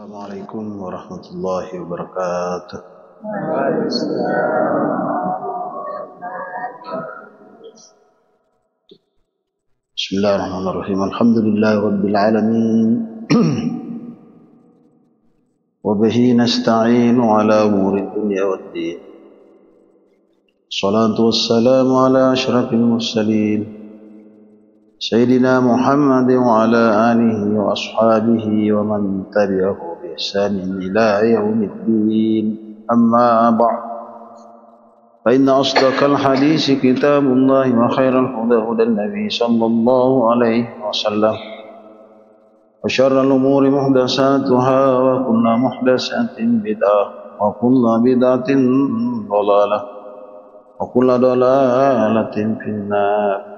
Assalamualaikum warahmatullahi wabarakatuh. Bismillahirrahmanirrahim. Alhamdulillahi rabbil alamin. Wa bihi nasta'inu ala umuri dunya waddin. Salatu wassalamu ala asyrafil mursalin Sayyidina Muhammad wa ala alihi wa ashabihi wa man tabi'ahu bi ihsanin ila yaumiddin. Amma ba'd. Fa inna asdaqal hadisi kitabullah wa khairal huda hudan nabi sallallahu alaihi wasallam. Wa syarrul umuri muhdatsatuha wa kullu muhdatsatin bid'ah wa kullu bid'atin dhalalah wa kullu dhalalatin finnar.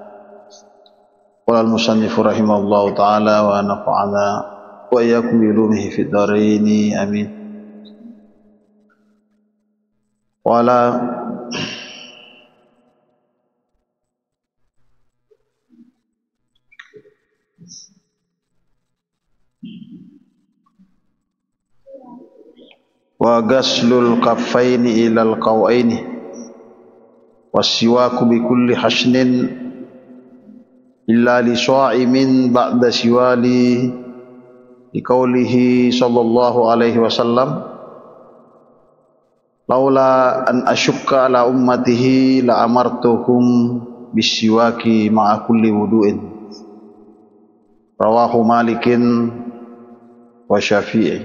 Qala al-musannifu rahimahullahu ta'ala wa nafa'ana wa iyyakum bi ulumihi fid dharain amin. Qala wa ghaslul kaffaini ilal qawaini was-siwaku bi kulli hashnin illa li sha'imin ba'da siwali liqaulihi sallallahu alaihi wasallam laula an ashukka ala ummatihi la amartuhum bisiwaki ma'a kulli wudu'in. Rawahu Malikin wa Syafi'i.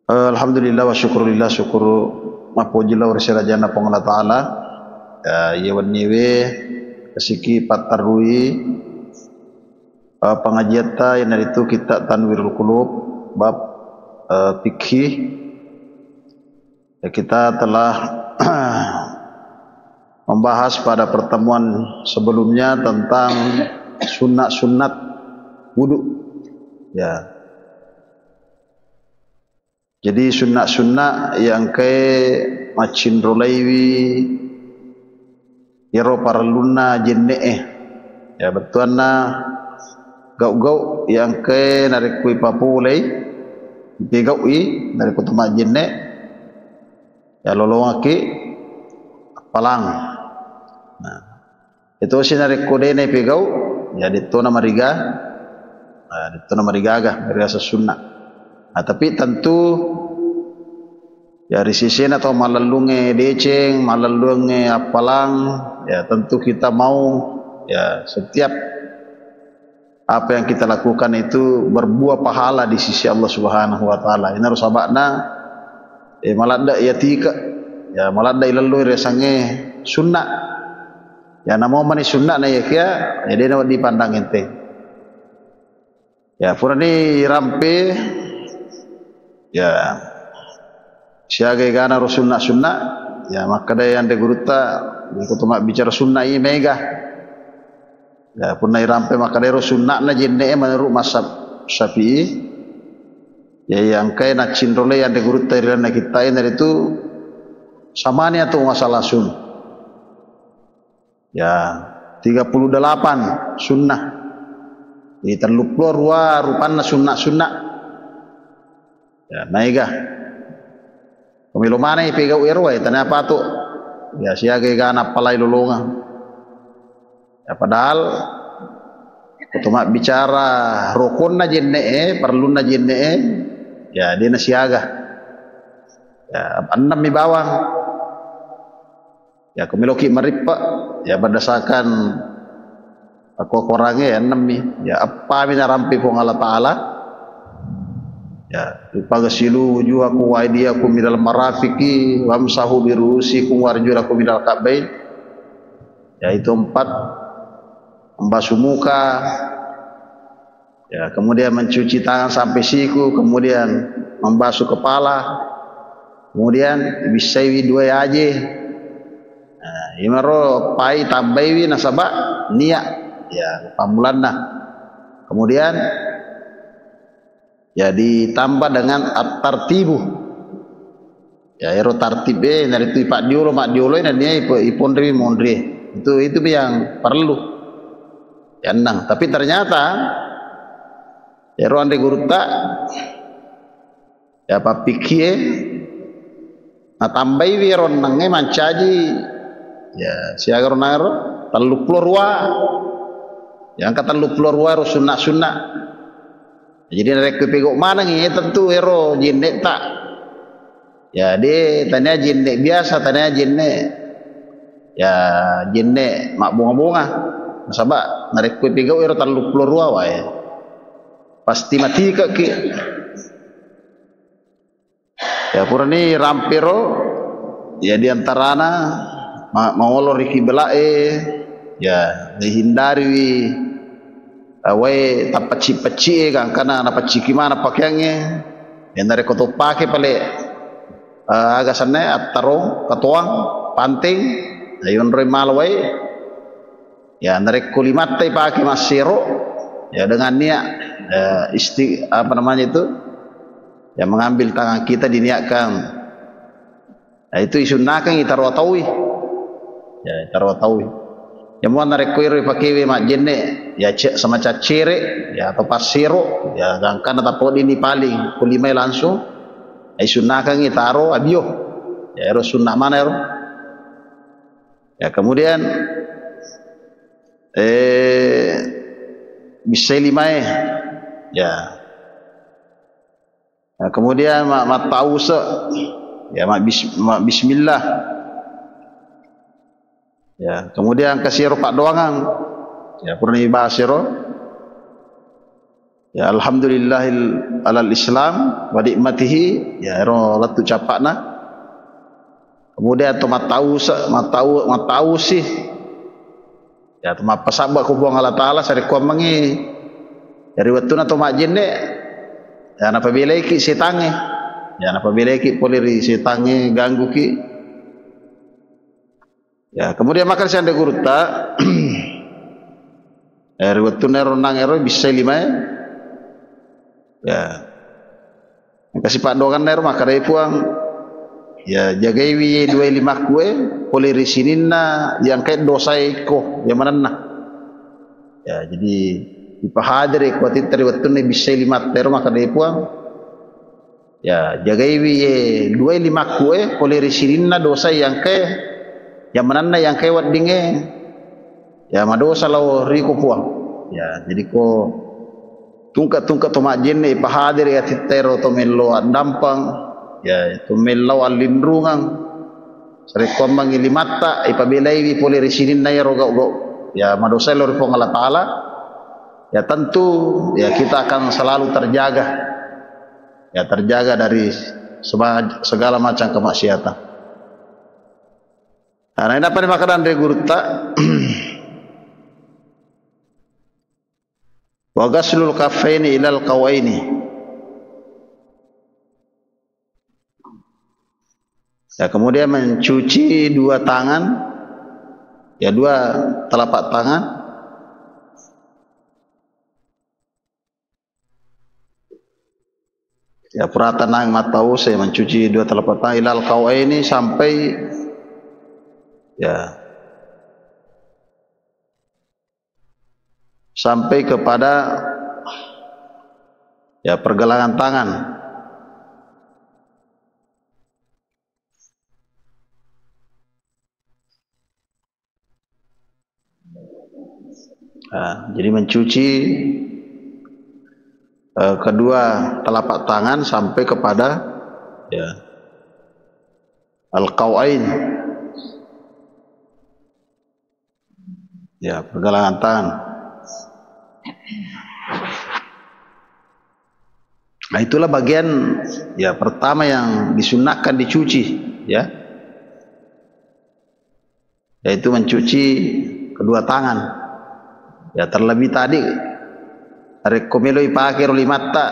Alhamdulillah wa syukurillah, syukuru mapujilah wa risyarajana pengala ta'ala yawan niwe kesiki patarui pengajiata yang dari itu kita Tanwirul Qulub bab fikih. Kita telah membahas pada pertemuan sebelumnya tentang sunat-sunat wudu ya. Jadi sunat-sunat yang ke macin rolaiwi yaro parluna jenne ya betuana gau-gau yang ke narik kui papulai digaui dari kutuma jenne ya lolongaki palang. Nah itu si narik kode ne pegau ya ditona mariga mariga sesunat. Nah tapi tentu ya risisin atau malalunge deceng, malalunge apalang, ya tentu kita mau ya setiap apa yang kita lakukan itu berbuah pahala di sisi Allah Subhanahu wa taala. Ini harus sabakna malada ya tika ya malada ilalu resange sunnah. Ya namo mani sunnah na ya kia ya dia dipandang ente. Ya purani rampe ya siaga gana ro sunnah ya maka daya ande guruta kutuma bicara sunnah ini mega ya punai rampe maka daya ro sunnah na jenne menurut mazhab Syafi'i ya yang kaya na cindrole ande guruta irana kita ini itu samanya tu masalah sun ya 38 sunnah ini terlupa rupanna sunnah ya mega pemilu mana ipegau irway tanah apa tu ya siaga gana palai lolongan ya padahal cuma bicara rukun na jenne perlu na jenne ya dia na siaga ya 6 mi bawang ya kemiloki maripa ya berdasarkan aku kurangnya ya 6 mi ya apa mina rampi pong Allah Ta'ala ya pagasilu wujuhakum wa aydiyakum minal marafiqi wamsahu birusikum warjulakum minal ka'bain ya itu 4 membasuh muka ya kemudian mencuci tangan sampai siku kemudian membasuh kepala kemudian bisaiwi 2 aje nah imaro pai tambaiwi nasabak niat ya pamulanna kemudian ya ditambah dengan at-tartibu ya ero tartibe dari tu pak diolo mak diolo dan dia ipondri mondri itu yang perlu ya nang tapi ternyata ero ande gurta ya papikie na tambai wiron nange mancaji ya siagar naro talu plorwa yang kata lu plorwa ro sunna jadi rek pegok mana ngi tentu ero jinne tak ya de tanya jinne biasa tanya jinne ya jinne mak bunga-bunga nasaba narek pegok ero talu plorwa wae pasti mati ke ya purani rampiro ya diantarana mawolo riki belae ya dihindari awai tapacci kan kana na pacci gimana pakaiannya yang dari koto pake pale agasannya ataro katuang panting ayun remalwai ya dari kulimatte pakai masiro ya dengan niat apa namanya itu ya mengambil tangan kita diniatkan nah itu isunnakan kita rawatawi ya kita rawatawi ya mau narik kuir pakai mak jenne ya sama cacere ya atau pasiro ya gangkan atau ini paling kulimai langsung isunnakan kita aro abio ya ero sunnah mana ero ya kemudian bisa limai ya nah, kemudian mak tahu ya mak bismillah ya kemudian kasiro pak doangan ya purni basiro ya alhamdulillahil alal islam wa nikmatihi ya ro latu capakna kemudian tu mak tahu sih ya tu mak pasabak ku buang Allah taala sari ku mangi dari watuna tu mak jenne ya apabila iki setange ya apabila iki poliri setange ganggu ki ya kemudian makan sande gurta watuna ronang ero bisa lima ya kasih pak dogan ero makare puang ya jagai wi 25 kue poliri sininna yang kayak dosa iko yang mana ya jadi ipahadre ko titri watune bisa lima tero maka de puang ya jagai wi 25 kue poliri sininna dosa yang ke yang mananna yang ke wadinge ya madosa law riko puang ya jadi ko tungkat to majenne ipahadre ya titero to mello andampang ya itu mello alindrungan sare ko mangilimata ipabelai wi poliri sininna ya roga ya madosa law riko Allah taala ya tentu ya kita akan selalu terjaga ya terjaga dari segala macam kemaksiatan. Nah ini apa makanan dari gurta wa ghaslul kaffaini ilal qawaini ya kemudian mencuci dua tangan ya dua telapak tangan ya puratan nang matau saya mencuci dua telapak tangan ilal qawaini sampai ya sampai kepada ya pergelangan tangan jadi mencuci kedua telapak tangan sampai kepada ya al-qawain ya pergelangan tangan. Nah itulah bagian ya pertama yang disunahkan dicuci ya yaitu mencuci kedua tangan ya terlebih tadi rekomelo ipake ro limata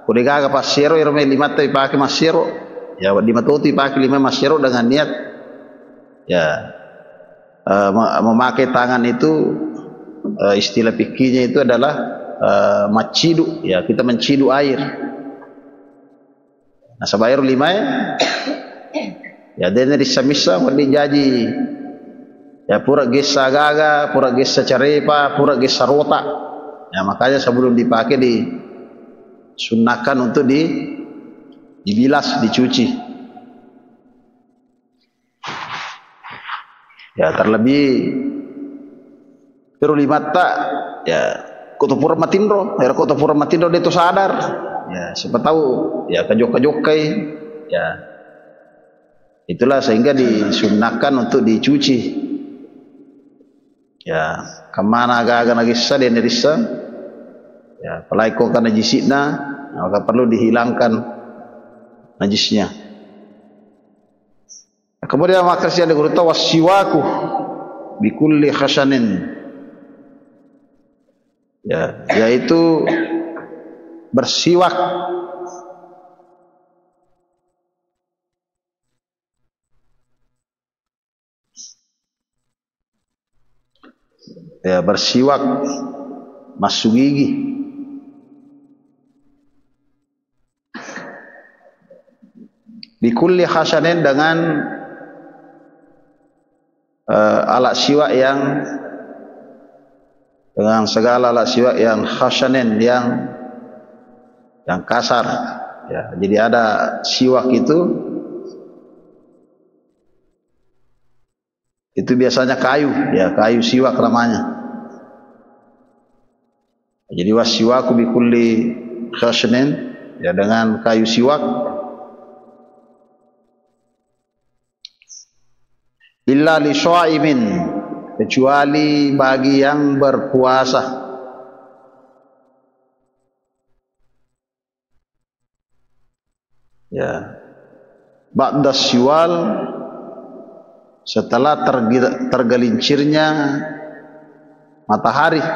kudegaga pasiro ro limata ipake masiro ya di matuti ipake lima masiro dengan niat ya memakai tangan itu istilah fikihnya itu adalah macidu ya kita mencidu air. Nah sabair lima ya dene disamisa wali jadi ya pura gesa gaga pura gesa carepa pura gesa rota ya makanya sebelum dipakai Sunnahkan untuk dibilas, dicuci. Ya, terlebih perlu mata ya kotopura matindro, ya kotopura matindro dia tu sadar. Ya, siapa tahu ya kajok-kajokai ya. Itulah sehingga disunnahkan untuk dicuci. Ya, kemana agak-agak nagisa dia nerisa. Ya, pelaiko kan najisina, maka perlu dihilangkan najisnya. Kemudian makasih ada guru tahu wasiwaku bikulli khasanin. Ya, yaitu bersiwak. Ya, bersiwak masuk gigi. Bikulli khasanin dengan alat siwak yang dengan segala alat siwak yang khasanin yang kasar. Ya, jadi ada siwak itu biasanya kayu, ya kayu siwak namanya. Jadi wasiwaku bikulli khasanin, ya dengan kayu siwak. Illa li shaimin, kecuali bagi yang berpuasa. Ya, ba'da syawal, setelah tergelincirnya matahari.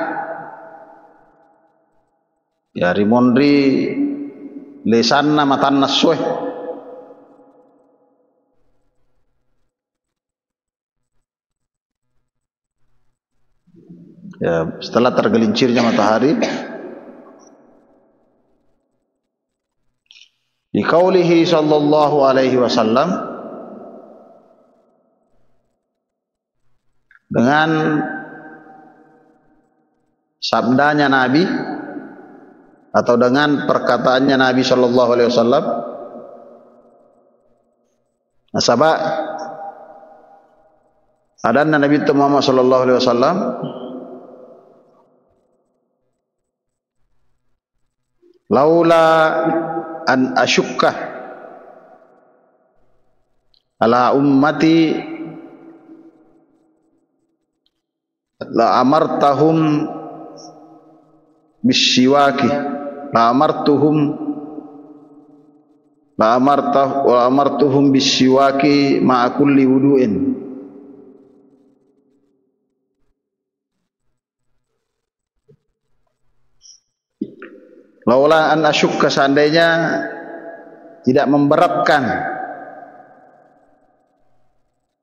Ya, rimondri lesanna matanna sueh. Ya, setelah tergelincirnya matahari. Di qaulihi sallallahu alaihi wasallam, dengan sabdanya Nabi atau dengan perkataannya Nabi sallallahu alaihi wasallam, nasaba adanna Nabi Muhammad sallallahu alaihi wasallam laula an asyukka ala ummati la amartahum bisyawaki la amartuhum bisyawaki ma'a kulli wudu'in. Laula an asyukka, seandainya tidak memberatkan,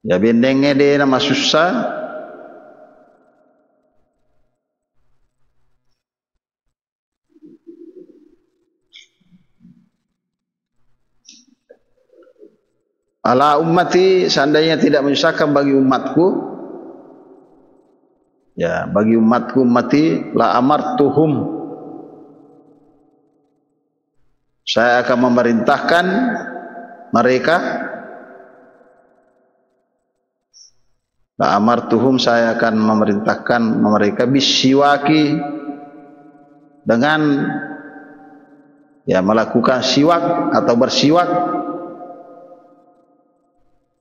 ya bendengnya dia nama susah, ala ummati, seandainya tidak menyusahkan bagi umatku, ya bagi umatku ummati, la amartuhum, saya akan memerintahkan mereka, la amartuhum, saya akan memerintahkan mereka bisyawaki, dengan ya melakukan siwak atau bersiwak,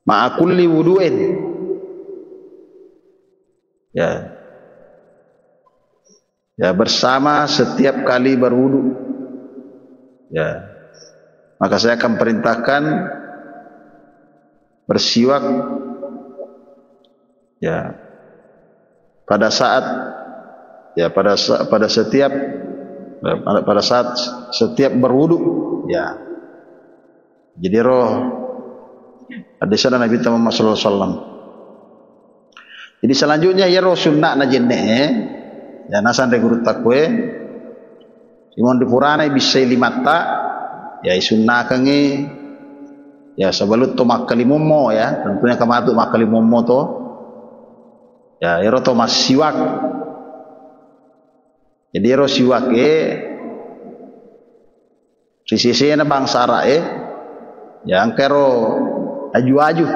ma'a kulli wudu'in, ya bersama setiap kali berwudu. Ya, maka saya akan perintahkan bersiwak ya pada saat setiap berwudu. Ya, jadi roh hadis Nabi Muhammad sallallahu alaihi wasallam. Jadi selanjutnya ya roh sunnah najenne ya nasan de guru takwe imon di purana bisa limata ya sunnah kange ya sebalut to makalimummo, ya tentunya kamatu makalimummo to ya ero to masiwak. Jadi ero siwak sisi na bangsa rae ya angkero aju-aju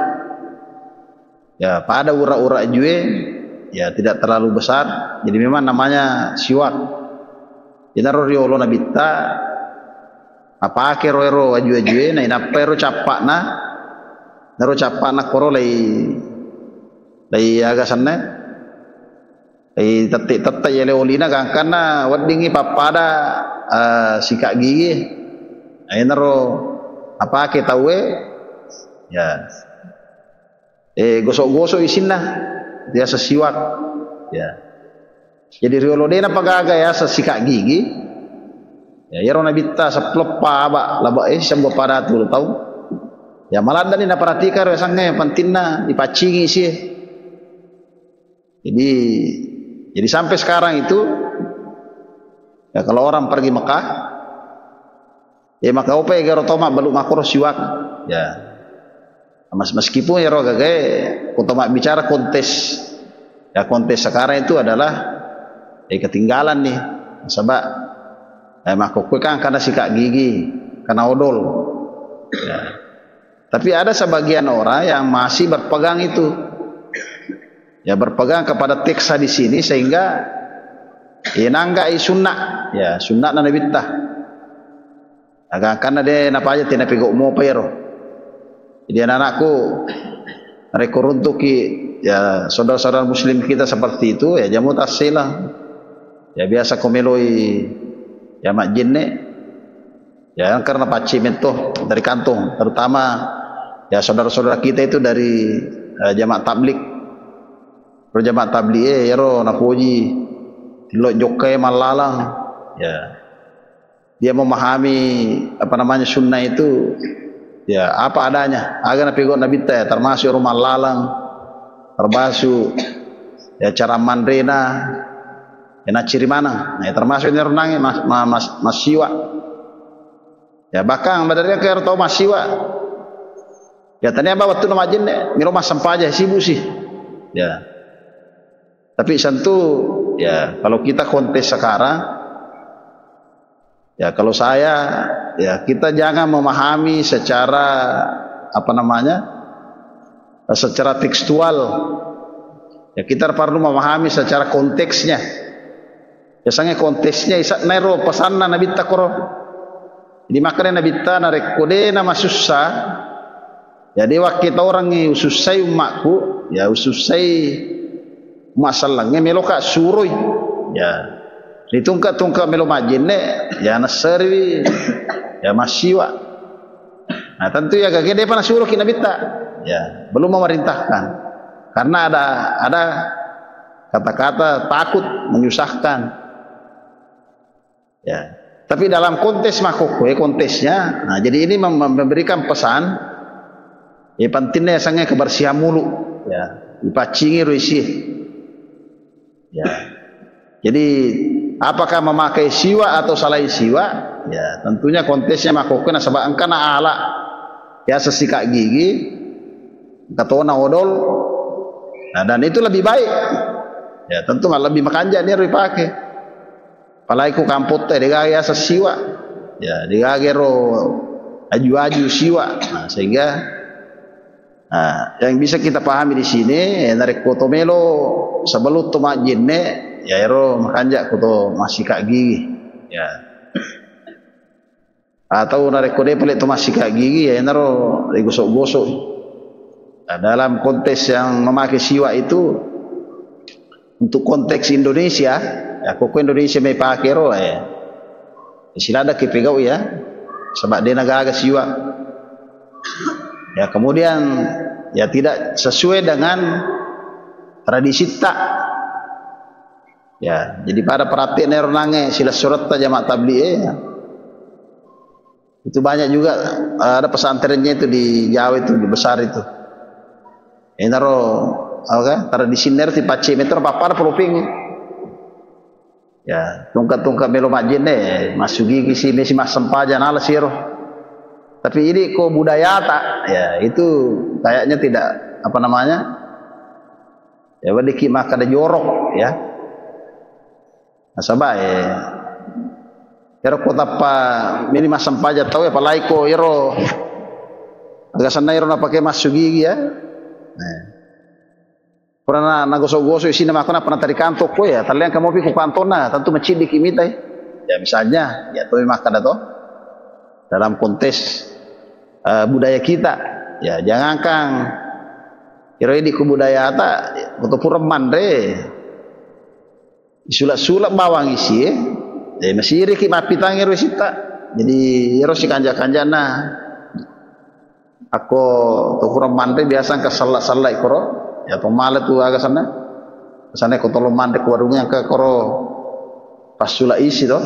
ya pada ura-ura ajue ya tidak terlalu besar, jadi memang namanya siwak. Inaro riolo na bitta apa ke ro aju-ajue na inapero capak na naro capak na koro lai agasanna ai tette yele olina kangkana wadingi papada sikak gigi ai naro apa ke tawe ya gosok-gosok isinna dia sesiwak ya. Jadi riolo dena pagaga ya sikak gigi ya yero na bitta saplepa ba laba sambo pada tu tahu ya malanda ni na perhatikan re sange pantinna dipacingi sih. Jadi sampai sekarang itu ya kalau orang pergi Mekah ya maka ope garo toma belum makro siwak ya. Meskipun ya roga toma bicara kontes ya, kontes sekarang itu adalah ketinggalan nih sebab makro kan karena sikat gigi karena odol ya. Tapi ada sebagian orang yang masih berpegang itu ya, berpegang kepada teks di sini sehingga nanggai sunnah ya, sunnah na nabittah agak karena dia napa aja tina pegok mo pero. Jadi anak-anakku mereka untuk ya saudara-saudara muslim kita seperti itu ya jamu tasila ya biasa komeloi ya mak jinne ya karena paci mentoh dari kantong, terutama ya saudara-saudara kita itu dari jamaah tablik. Ro jamaah tablik ya ro napuji tilok jokai malalang ya, dia memahami apa namanya sunnah itu ya apa adanya agar napi nabita ya, termasuk rumah lalang termasuk ya cara mandrena ya na ciri mana ya, termasuk ini renangnya mas siwa ya, bahkan badarnya ke tau mas siwa ya tanya apa waktu nama jen miro mas sampah aja sibuk sih ya. Tapi tentu ya kalau kita kontes sekarang ya, kalau saya ya kita jangan memahami secara apa namanya secara tekstual ya, kita perlu memahami secara konteksnya. Biasanya konteksnya isa nairo pesan na nabitta koro. Jadi makanya nabitta na rekode na masusah ya, dewa kita orang ni ususai umakku ya, ususai masalahnya meloka suroi ya. Ditungka-tungka melo majine ya nasari ya masiwa. Nah tentu ya gage dia pernah suruh kita bitta ya, belum memerintahkan karena ada kata-kata takut menyusahkan ya. Tapi dalam konteks makokwe kontesnya, nah jadi ini memberikan pesan ya pentingnya sangat kebersihan mulut ya, dipacingi ruisi ya. Jadi apakah memakai siwa atau salai siwa ya, tentunya kontesnya makokena sebab angkana ala ya sesikak gigi katona odol nah, dan itu lebih baik ya, tentu lebih makanja dia dipakai apalagi ku kamput teh digaya sesiwa ya, digaya ro aju-aju siwa nah, sehingga yang bisa kita pahami di sini ya, narik kotomelo sebelum tomak jinne ya ero makanja kuto masih kak gigi ya, atau narik kode pelik tu masih kak gigi ya naro digosok-gosok nah, dalam konteks yang memakai siwa itu untuk konteks Indonesia ya, kok Indonesia may pakai ro ya sila ada kipegau ya sebab dia negara siwa ya, kemudian ya tidak sesuai dengan tradisi tak ya, jadi pada perhatian neronange sila surat jamaah tabligh ya. Itu banyak juga ada pesantrennya itu di Jawa itu di besar itu. Ini naro oke, tradisi ner ti pace metro papar proping. Ya, tungka-tungka melo majin deh, masuk gigi sini si mas sempaja nala siro. Tapi ini kok budaya tak ya, itu kayaknya tidak apa namanya? Ya wadiki maka ada jorok ya. Nasabah Ero kota pa mini mas sampaja tahu ya palai ko ero agak sana ero na pakai mas gigi ya. Nah, pernah na gosok-gosok sini makna pernah tadi kantor ko ya. Talian kamu pi ku kantor na tentu macidi kimita ya misalnya ya tuh makan atau dalam kontes budaya kita ya jangan kang ero di budaya ata untuk puraman re sulak-sulak bawang isi masih iri ki mapitang ero sita jadi ero si kanja-kanjana aku to puraman re biasa ke salak-salak koro ya pemala tu agak sana ko tolong mandek warungnya ke koro pas sulak isi toh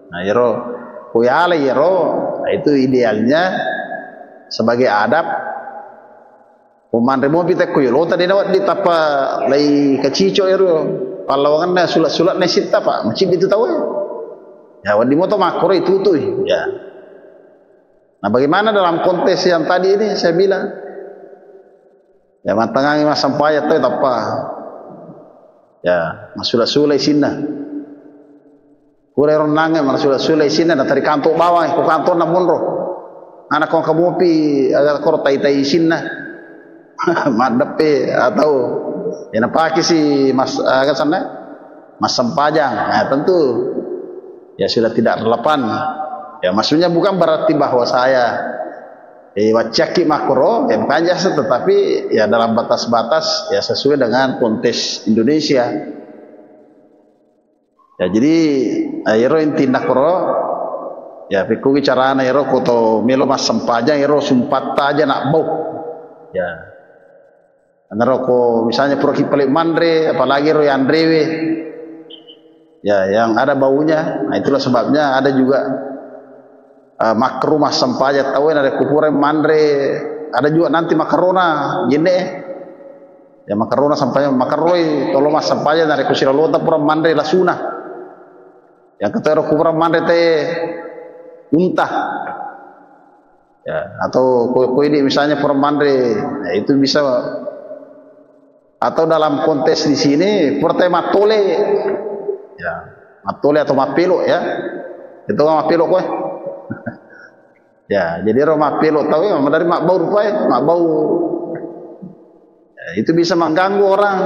nah ero kuyale ero nah, itu idealnya sebagai adab pemandre mo pitek kuyo lo tadi nawat di tapa lai kacico ero palawangan na sulat-sulat na sita pak macam itu tahu ya wadi moto makro itu tuh ya. Nah bagaimana dalam kontes yang tadi ini saya bilang ya mantangangi mas sampaya tuh apa ya masulah-sulah isinna kure ronange masulah-sulah isinna na tari kantor bawah ko kantor na munro anak kong kamupi agak kor tai-tai isinna madape atau ya napaki si mas agak sana mas sampajang nah tentu ya sudah tidak relevan ya maksudnya bukan berarti bahwa saya wacaki makro ya makanya tetapi ya dalam batas-batas ya sesuai dengan konteks Indonesia ya jadi ero inti nakro ya piku bicara ero koto melo mas sampajang ero sumpat aja nak bau ya ngeroko misalnya proki pelik mandre apalagi roy andrewe ya yang ada baunya nah itulah sebabnya ada juga makro mas sampajang tahu ada kupuran mandre ada juga nanti makarona gini ya makarona sampajang makaroi tolong mas sampajang dari kusiralota pura mandre lasuna yang ketero kupuran mandre teh untah ya atau kue ini misalnya pura mandre nah, itu bisa atau dalam kontes di sini porte matole ya matole atau mapilo ya itu kan mapilo kue ya jadi ro mapilo tahu ya dari mak bau rupanya mak bau ya, itu bisa mengganggu orang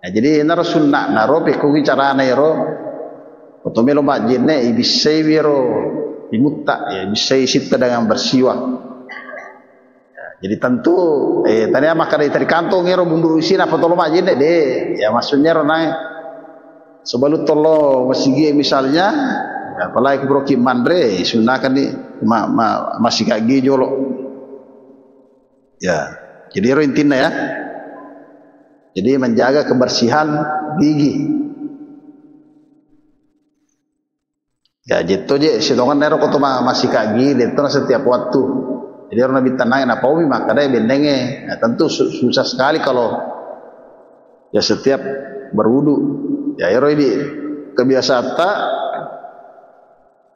ya, jadi naro sunnah naro pekugi cara nero otomelo mak jene ibisai wiro imutta ya ibisai sita dengan bersiwak. Jadi tentu tanya maka dari kantong ngero bundur isin apa tolo majin deh ya maksudnya renang sebelum tolo masih misalnya ya, apalagi broki mandre sunahkan nih masih kaki jolo ya jadi ero intinya ya jadi menjaga kebersihan gigi ya gitu aja sidongan nero koto masih kaki itu setiap waktu. Jadi orang nabi tenang apa umi maka dia bendenge nah, tentu susah sekali kalau ya setiap berwudu ya ero ini kebiasaan tak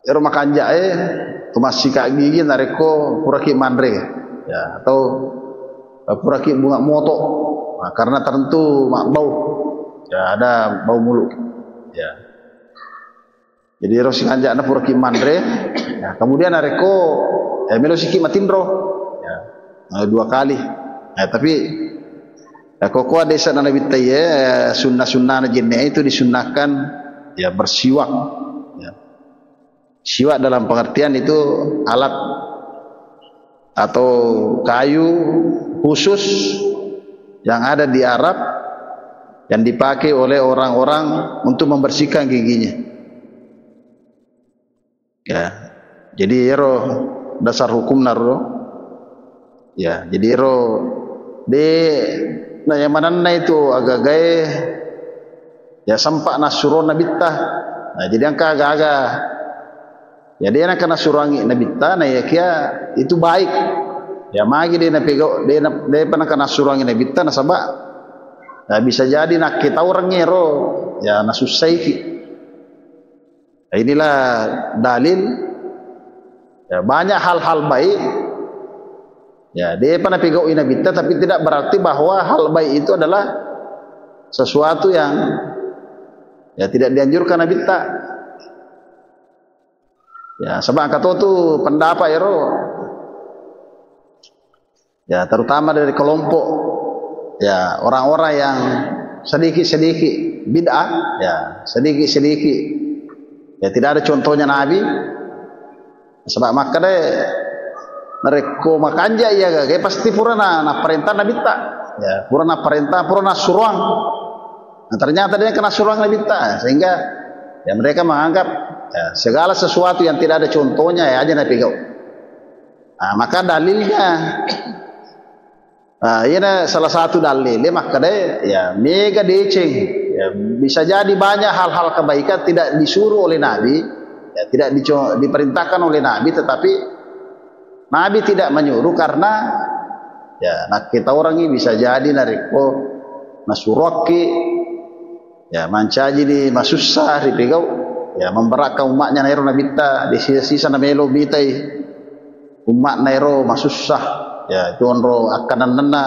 ero makan jae masih gigi nareko puraki mandre ya atau puraki bunga moto nah, karena tertentu mak bau ya ada bau mulut ya jadi ero sikanjakna puraki mandre ya kemudian nareko ya melo siki matindro ya 2 kali ya tapi ya koko ada sana nabi ya sunnah-sunnah jinne itu disunnahkan ya bersiwak ya siwak dalam pengertian itu alat atau kayu khusus yang ada di Arab yang dipakai oleh orang-orang untuk membersihkan giginya ya jadi ero dasar hukum naro ya jadi ro de nah yang mana itu agak gaya ya sempak nasuron nabita nah jadi angka agak-agak ya dia nak nasurangi nabita nah ya kia itu baik ya magi dia napego dia pernah kena surangi nabita nah sabak nah bisa jadi nak kita orang ngero ya nasusai nah, inilah dalil ya, banyak hal-hal baik ya dia pernah pegau inabita tapi tidak berarti bahwa hal baik itu adalah sesuatu yang ya tidak dianjurkan nabita Ya, sebab kata tu pendapat ya terutama dari kelompok ya orang-orang yang sedikit-sedikit bid'ah, ya sedikit-sedikit ya tidak ada contohnya Nabi. Sebab makanya mereka makanja ya kayak pasti purana na perintah Nabi tak ya purana perintah purana suruang. Nah, ternyata dia kena suruang Nabi tak, sehingga ya mereka menganggap ya, segala sesuatu yang tidak ada contohnya ya aja Nabi kau. Nah, maka dalilnya ini salah satu dalilnya makanya ya mega deceng ya, bisa jadi banyak hal-hal kebaikan tidak disuruh oleh Nabi ya, tidak diperintahkan oleh Nabi, tetapi Nabi tidak menyuruh karena ya nah kita orang ini bisa jadi nariko nasuroki ya mancaji di masusah di pegau ya memberatkan umatnya nairo nabita di sisa namelo bitai umat nairo masusah ya tuonro akanan nena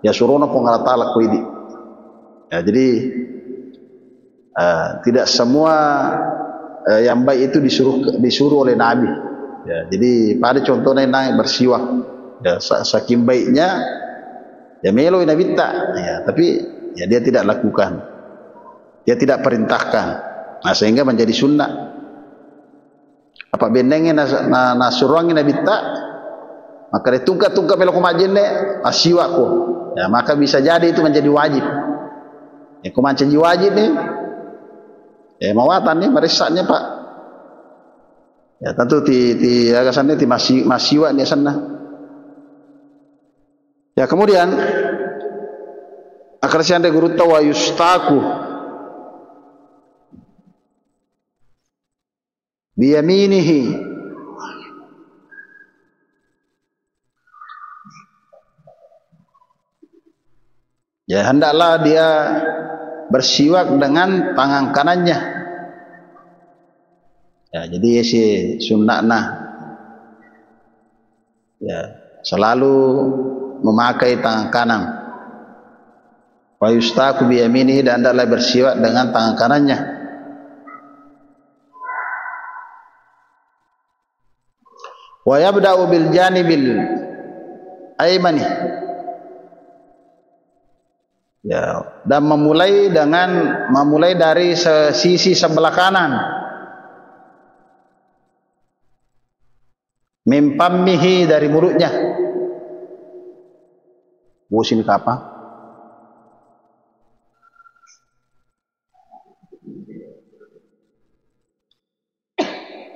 ya surono pengalatala kuidi ya. Jadi tidak semua yang baik itu disuruh oleh Nabi ya. Jadi pada contohnya yang bersiwak ya, saking baiknya ya melo Nabi tak ya, tapi ya dia tidak lakukan, dia tidak perintahkan, nah sehingga menjadi sunnah. Apa bendengnya nasuruangin Nabi tak maka ditungka-tungka belok majin ne asiwakku ya, maka bisa jadi itu menjadi wajib ya, kumancen wajib nih ya mawatan nih meresaknya Pak ya, tentu di agasannya di masiwa nih sana ya. Kemudian akarsian de guru tawa yustaku biyaminihi ya, hendaklah dia bersiwak dengan tangan kanannya ya. Jadi si sunnah ya selalu memakai tangan kanan. Wa yustaku bi yaminihi, dan hendaklah bersiwak dengan tangan kanannya. Wa yabda'u bil janibil aymani ya, dan memulai dari sisi sebelah kanan. Mimpammihi, dari mulutnya. Bosin kapa?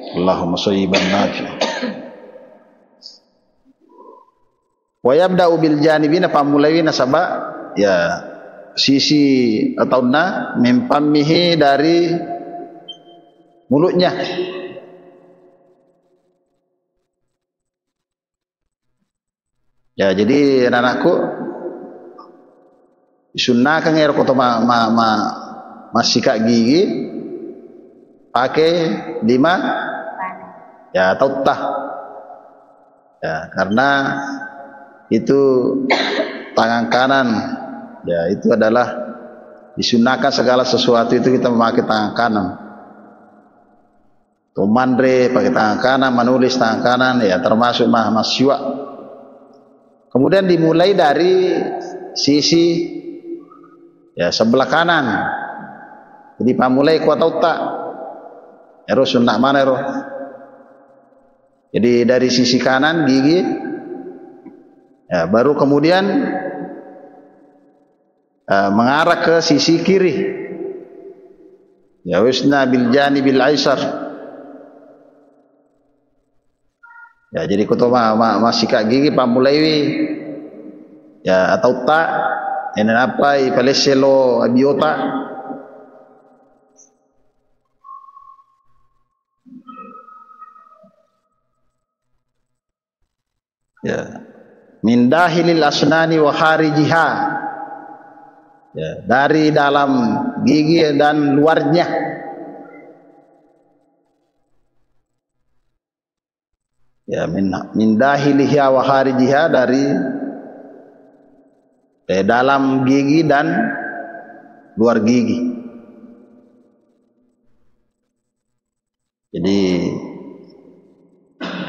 Allahumma shayyiban nafi. Wa yabda'u bil janibina, pamulai nasaba ya sisi atau mimpammihi, dari mulutnya. Ya, jadi anak-anakku disunnahkan ya koto sikat gigi pakai 5 ya atau tah ya, karena itu tangan kanan ya, itu adalah disunnahkan segala sesuatu itu kita memakai tangan kanan. Tumandre pakai tangan kanan, menulis tangan kanan ya, termasuk mahmasywa. Kemudian dimulai dari sisi ya sebelah kanan. Jadi pamulai kuat atau tak? Ero sunnah mana ero? Jadi dari sisi kanan gigi ya, baru kemudian mengarah ke sisi kiri. Ya wisna bil janibil aisar. Ya, jadi kutu sikat gigi pamulai ya atau tak ini apa ipaleselo abiota ya, min dahilil asnani wa kharijiha ya, dari dalam gigi dan luarnya. Ya, min dahiliha wa kharijiha, dari dalam gigi dan luar gigi. Jadi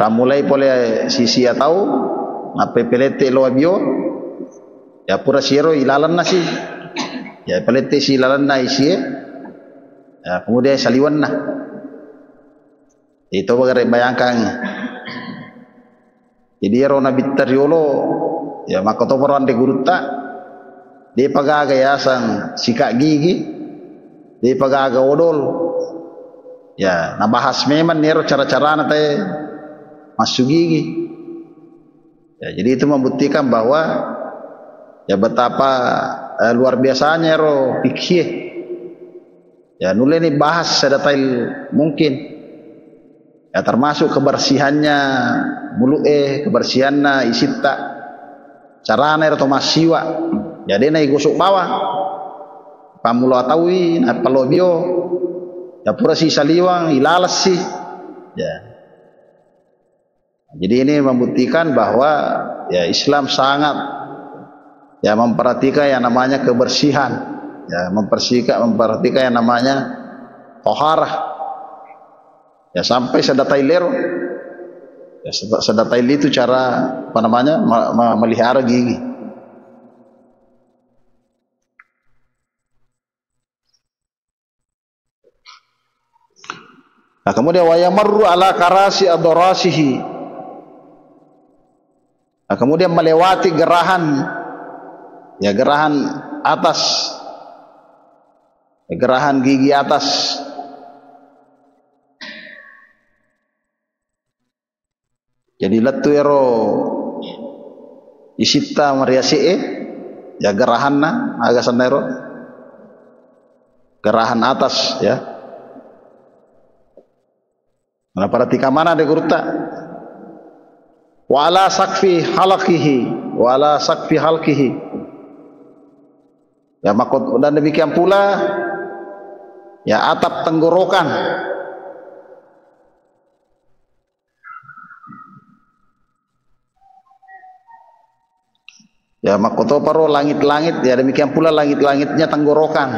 mulai pole sisi atau ngape pelete lo abio ya pura siro ilalan nasi ya pelete si ilalan na isi ya kemudian saliwan na itu bagai bayangkan jadi ro na bitariolo ya makoto poran de gurutta dia pagaga yasang sikak gigi dia pagaga odol ya nabahas memang nero cara-cara nate masuk gigi ya jadi itu membuktikan bahwa ya betapa luar biasanya ro fikih ya nule ini bahas sedetail mungkin ya termasuk kebersihannya bulu kebersihannya isitta carana atau masiwa jadi naik gosok bawah pamulo atawi na palobio ya pura si saliwang ilalas sih ya jadi ini membuktikan bahwa ya Islam sangat ya memperhatikan yang namanya kebersihan ya memperhatikan yang namanya toharah ya sampai sedetail ya sedetail itu cara apa namanya melihara gigi. Nah, kemudian wayamarru ala karasi adorasihi. Nah, kemudian melewati gerahan ya gerahan atas ya, gerahan gigi atas. Jadi latu ero isitta mariasi ya gerahanna aga sanero gerahan atas ya. Mana perhatikan mana de gurta wala sakfi halqihi ya makot dan demikian pula ya atap tenggorokan ya makoto paro langit-langit ya demikian pula langit-langitnya tenggorokan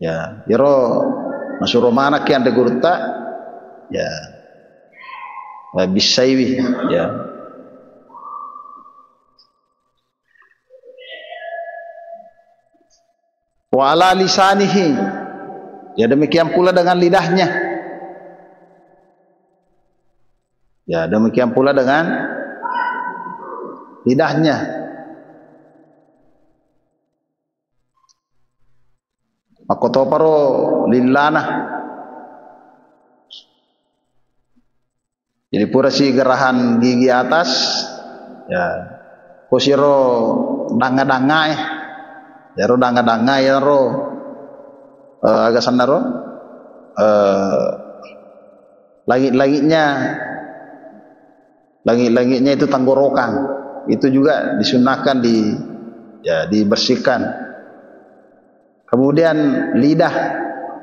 ya iro masuk romana kian de gurta ya bisaiwi ya wa ala lisanihi ya demikian pula dengan lidahnya ya demikian pula dengan lidahnya makoto paro lillana jadi pura si gerahan gigi atas ya kusiro danga-danga ya ro danga-danga ya ro agak sana ro langit-langitnya itu tenggorokan itu juga disunahkan dibersihkan. Kemudian lidah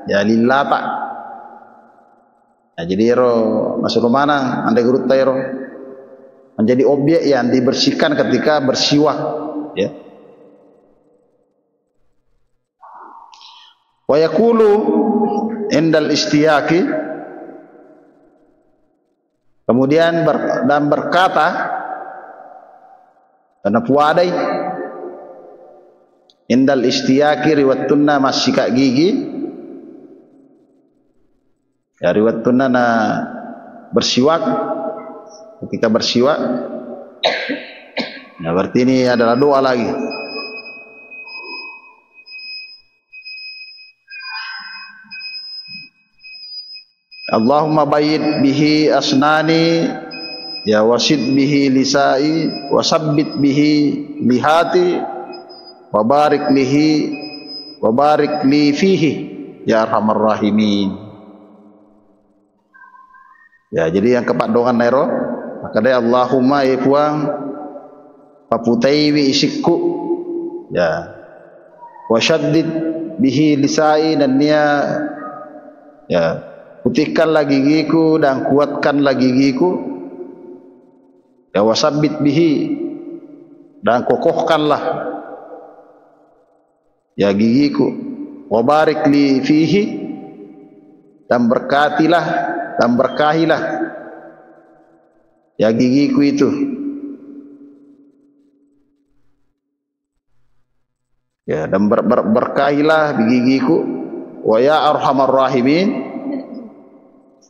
ya lilata ya, jadi ro masuk mana andai gurut ro menjadi objek yang dibersihkan ketika bersiwak ya. Wa yaqulu indal istiyaki kemudian dan berkata karena puadai indal istiyaki riwattunna masika gigi ya riwattunna na bersiwak ketika bersiwak nah berarti ini adalah doa lagi Allahumma bayyid bihi asnani ya wasid bihi lisai wasabbit bihi lihati wabarik li fihi ya arhamar rahimin ya jadi yang keempat doa nero maka dia Allahumma ikwang paputaiwi isikku ya wasyaddid bihi lisai dan dia ya putihkanlah gigiku dan kuatkanlah gigiku ya wasabbit bihi dan kokohkanlah ya gigiku wabarik li fihi dan berkatilah dan berkahilah ya gigiku itu. Ya, dan berkahilah gigiku. Wa ya arhamar rahimin,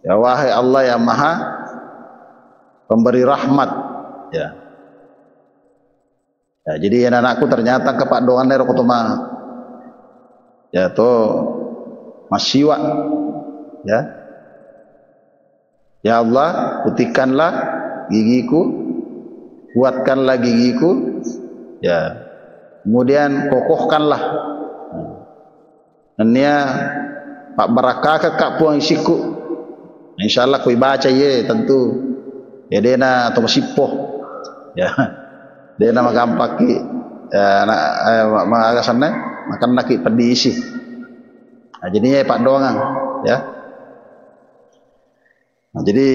ya wahai Allah yang maha pemberi rahmat. Ya, ya jadi anakku ternyata ke Pak Dongan dari kotoma ya to masiwa ya. Ya Allah, putihkanlah gigiku, kuatkanlah gigiku ya, kemudian kokohkanlah nanya Pak Barakah kakak puang isiku. Insyaallah kui baca ye tentu ya dena atau masipoh ya dena magampaki ya magasanna makan laki pedisi. Nah, jadinya Pak Dongan ya. Nah, jadi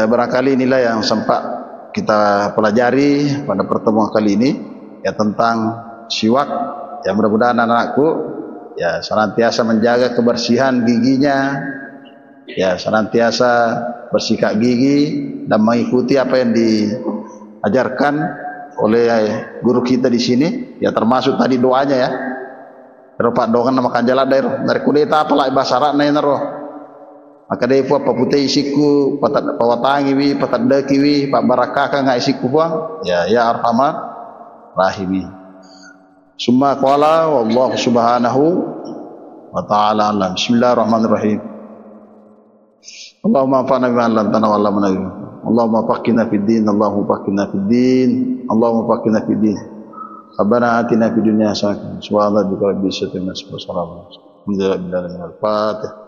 barangkali inilah yang sempat kita pelajari pada pertemuan kali ini ya, tentang siwak. Ya, mudah-mudahan anak-anakku ya senantiasa menjaga kebersihan giginya, ya senantiasa bersikat gigi dan mengikuti apa yang diajarkan oleh guru kita di sini. Ya termasuk tadi doanya ya. Kalau Pak Dongan nama kanjala dari kudeta apa lah bahasa Arab nih naro. Maka dia pun apa putih isiku, patat pawatangi wi, patat deki wi, Pak Barakah kan nggak isiku puang. Ya arhamar rahimi. Summa qala wallahu subhanahu wa ta'ala alam. Bismillahirrahmanirrahim. Allahumma anfa'na bima 'allamtana wa 'allimna. Allahumma faqihna fid din, Allahumma faqihna fid din, Allahumma faqihna fid din. Rabbana atina fid dunya hasanah wa qina adzabannar. Alhamdulillahi rabbil alamin. Al-Fatihah.